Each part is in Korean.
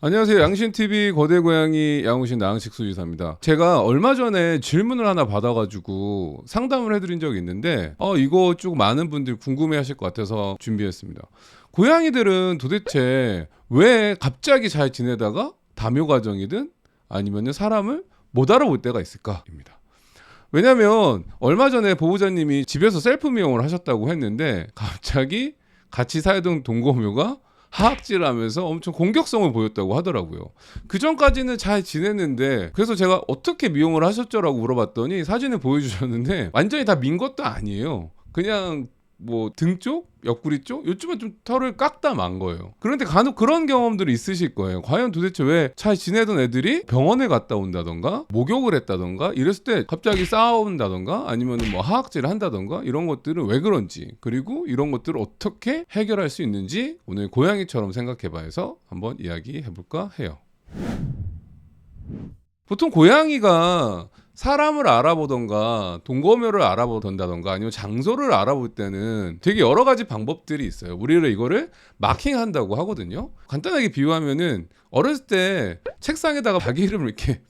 안녕하세요. 양신TV 거대 고양이 양우신 나항식 수의사입니다. 제가 얼마 전에 질문을 하나 받아가지고 상담을 해드린 적이 있는데 이거 좀 많은 분들이 궁금해하실 것 같아서 준비했습니다. 고양이들은 도대체 왜 갑자기 잘 지내다가 다묘 가정이든 아니면 사람을 못 알아볼 때가 있을까입니다. 왜냐면 얼마 전에 보호자님이 집에서 셀프 미용을 하셨다고 했는데 갑자기 같이 살던 동거묘가 하악질을 하면서 엄청 공격성을 보였다고 하더라고요. 그 전까지는 잘 지냈는데, 그래서 제가 어떻게 미용을 하셨죠라고 물어봤더니 사진을 보여주셨는데 완전히 다 민 것도 아니에요. 그냥 뭐 등 쪽, 옆구리 쪽 요즘에 좀 털을 깎다 만 거예요. 그런데 간혹 그런 경험들이 있으실 거예요. 과연 도대체 왜 잘 지내던 애들이 병원에 갔다 온다던가 목욕을 했다던가 이랬을 때 갑자기 싸운다던가 아니면 뭐 하악질을 한다던가 이런 것들은 왜 그런지, 그리고 이런 것들을 어떻게 해결할 수 있는지 오늘 고양이처럼 생각해봐 해서 한번 이야기해볼까 해요. 보통 고양이가 사람을 알아보던가 동거묘를 알아보던다던가 아니면 장소를 알아볼 때는 되게 여러 가지 방법들이 있어요. 우리를 이거를 마킹한다고 하거든요. 간단하게 비유하면은 어렸을 때 책상에다가 자기 이름을 이렇게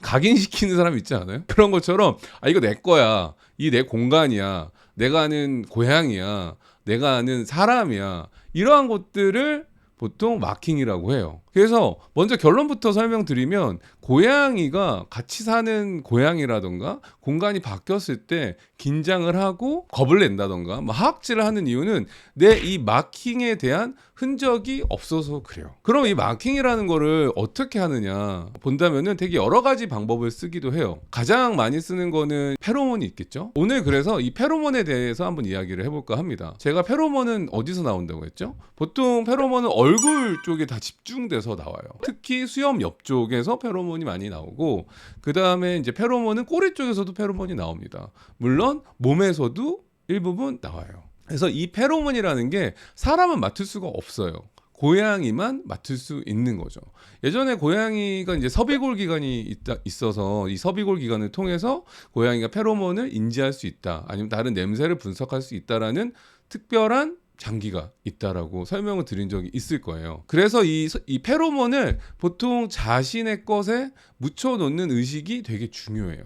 각인시키는 사람 있지 않아요? 그런 것처럼 이거 내 거야, 이 내 공간이야, 내가 아는 고양이야, 내가 아는 사람이야, 이러한 것들을 보통 마킹이라고 해요. 그래서 먼저 결론부터 설명드리면, 고양이가 같이 사는 고양이라던가 공간이 바뀌었을 때 긴장을 하고 겁을 낸다던가 하악질을 하는 이유는 내 이 마킹에 대한 흔적이 없어서 그래요. 그럼 이 마킹이라는 거를 어떻게 하느냐 본다면은 되게 여러 가지 방법을 쓰기도 해요. 가장 많이 쓰는 거는 페로몬이 있겠죠. 오늘 그래서 이 페로몬에 대해서 한번 이야기를 해볼까 합니다. 제가 페로몬은 어디서 나온다고 했죠? 보통 페로몬은 얼굴 쪽에 다 집중돼서 나와요. 특히 수염 옆쪽에서 페로몬이 많이 나오고, 그 다음에 이제 페로몬은 꼬리 쪽에서도 페로몬이 나옵니다. 물론 몸에서도 일부분 나와요. 그래서 이 페로몬이라는 게 사람은 맡을 수가 없어요. 고양이만 맡을 수 있는 거죠. 예전에 고양이가 이제 섭이골 기관이 있어서 이 섭이골 기관을 통해서 고양이가 페로몬을 인지할 수 있다, 아니면 다른 냄새를 분석할 수 있다라는 특별한 장기가 있다라고 설명을 드린 적이 있을 거예요. 그래서 이 페로몬을 보통 자신의 것에 묻혀놓는 의식이 되게 중요해요.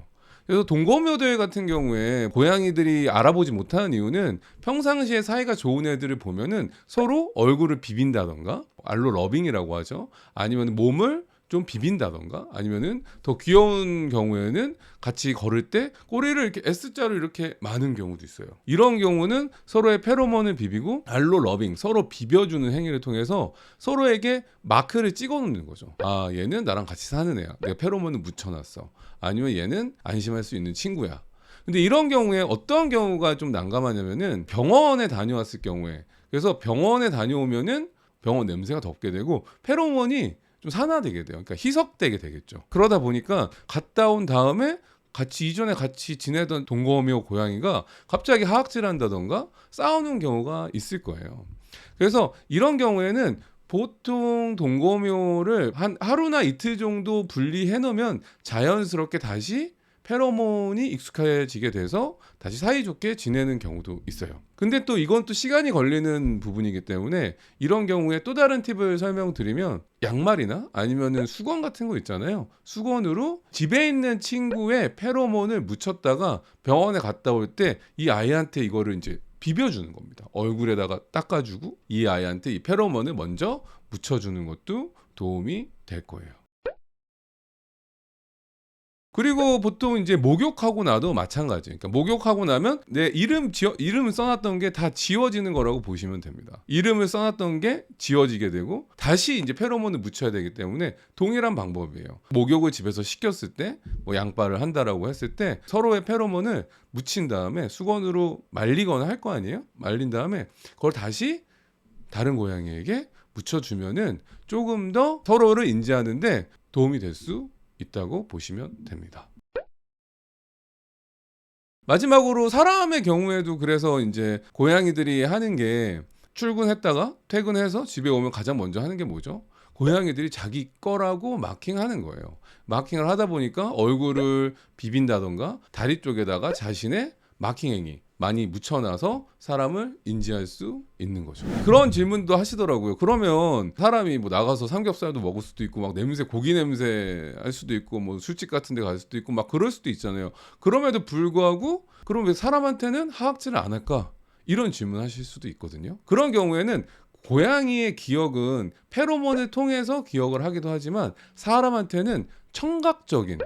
그래서 동거묘들 같은 경우에 고양이들이 알아보지 못하는 이유는 평상시에 사이가 좋은 애들을 보면은 서로 얼굴을 비빈다던가, 알로 러빙이라고 하죠. 아니면 몸을 좀 비빈다던가, 아니면은 더 귀여운 경우에는 같이 걸을 때 꼬리를 이렇게 S자로 이렇게 마는 경우도 있어요. 이런 경우는 서로의 페로몬을 비비고 알로 러빙, 서로 비벼주는 행위를 통해서 서로에게 마크를 찍어 놓는 거죠. 얘는 나랑 같이 사는 애야, 내가 페로몬을 묻혀놨어. 아니면 얘는 안심할 수 있는 친구야. 근데 이런 경우에 어떤 경우가 좀 난감하냐면은 병원에 다녀왔을 경우에, 그래서 병원에 다녀오면은 병원 냄새가 덮게 되고 페로몬이 좀 산화되게 돼요. 그러니까 희석되게 되겠죠. 그러다 보니까 갔다 온 다음에 이전에 같이 지내던 동거묘 고양이가 갑자기 하악질한다던가 싸우는 경우가 있을 거예요. 그래서 이런 경우에는 보통 동거묘를 한 하루나 이틀 정도 분리해 놓으면 자연스럽게 다시 페로몬이 익숙해지게 돼서 다시 사이좋게 지내는 경우도 있어요. 근데 또 이건 또 시간이 걸리는 부분이기 때문에 이런 경우에 또 다른 팁을 설명드리면, 양말이나 아니면은 수건 같은 거 있잖아요. 수건으로 집에 있는 친구의 페로몬을 묻혔다가 병원에 갔다 올 때 이 아이한테 이거를 이제 비벼주는 겁니다. 얼굴에다가 닦아주고 이 아이한테 이 페로몬을 먼저 묻혀주는 것도 도움이 될 거예요. 그리고 보통 이제 목욕하고 나도 마찬가지. 그러니까 목욕하고 나면 내 이름을 써놨던 게 다 지워지는 거라고 보시면 됩니다. 이름을 써놨던 게 지워지게 되고 다시 이제 페로몬을 묻혀야 되기 때문에 동일한 방법이에요. 목욕을 집에서 시켰을 때, 뭐 양빨을 한다라고 했을 때 서로의 페로몬을 묻힌 다음에 수건으로 말리거나 할 거 아니에요? 말린 다음에 그걸 다시 다른 고양이에게 묻혀주면은 조금 더 서로를 인지하는데 도움이 될 수 있다고 보시면 됩니다. 마지막으로 사람의 경우에도 그래서 이제 고양이들이 하는 게, 출근했다가 퇴근해서 집에 오면 가장 먼저 하는 게 뭐죠? 고양이들이 자기 거라고 마킹하는 거예요. 마킹을 하다 보니까 얼굴을 비빈다던가 다리 쪽에다가 자신의 마킹 행위, 많이 묻혀놔서 사람을 인지할 수 있는 거죠. 그런 질문도 하시더라고요. 그러면 사람이 뭐 나가서 삼겹살도 먹을 수도 있고 막 냄새 고기 냄새 할 수도 있고 뭐 술집 같은 데 갈 수도 있고 막 그럴 수도 있잖아요. 그럼에도 불구하고 그럼 왜 사람한테는 하악질을 안 할까? 이런 질문 하실 수도 있거든요. 그런 경우에는 고양이의 기억은 페로몬을 통해서 기억을 하기도 하지만 사람한테는 청각적인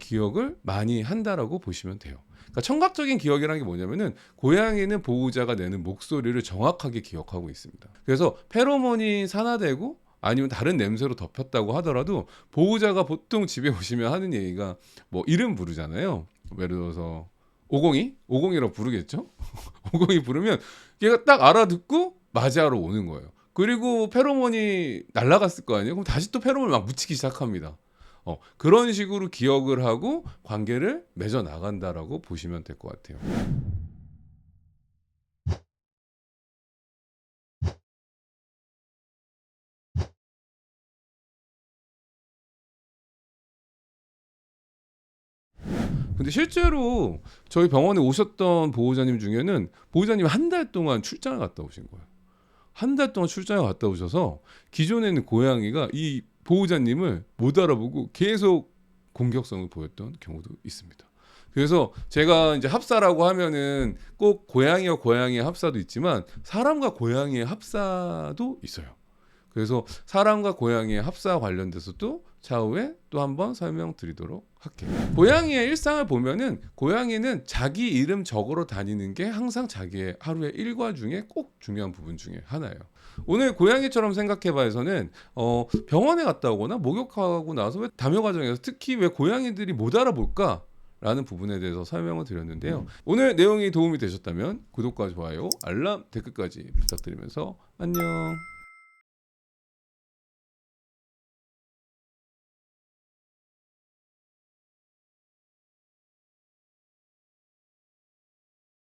기억을 많이 한다라고 보시면 돼요. 그러니까 청각적인 기억이라는 게 뭐냐면은 고양이는 보호자가 내는 목소리를 정확하게 기억하고 있습니다. 그래서 페로몬이 산화되고 아니면 다른 냄새로 덮였다고 하더라도 보호자가 보통 집에 오시면 하는 얘기가 뭐 이름 부르잖아요. 예를 들어서 오공이라고 부르겠죠? 오공이 부르면 얘가 딱 알아듣고 맞이하러 오는 거예요. 그리고 페로몬이 날아갔을 거 아니에요? 그럼 다시 또 페로몬을 막 묻히기 시작합니다. 그런 식으로 기억을 하고 관계를 맺어 나간다라고 보시면 될 것 같아요. 근데 실제로 저희 병원에 오셨던 보호자님 중에는 보호자님 한 달 동안 출장을 갔다 오신 거예요. 한 달 동안 출장을 갔다 오셔서 기존에 있는 고양이가 이 보호자님을 못 알아보고 계속 공격성을 보였던 경우도 있습니다. 그래서 제가 이제 합사라고 하면은 꼭 고양이와 고양이의 합사도 있지만 사람과 고양이의 합사도 있어요. 그래서 사람과 고양이의 합사 관련돼서도 차후에 또 한번 설명드리도록 할게요. 고양이의 일상을 보면은 고양이는 자기 이름 적으러 다니는 게 항상 자기의 하루의 일과 중에 꼭 중요한 부분 중에 하나예요. 오늘 고양이처럼 생각해봐서는 병원에 갔다 오거나 목욕하고 나서 왜 담요 과정에서 특히 왜 고양이들이 못 알아볼까? 라는 부분에 대해서 설명을 드렸는데요. 오늘 내용이 도움이 되셨다면 구독과 좋아요, 알람, 댓글까지 부탁드리면서 안녕.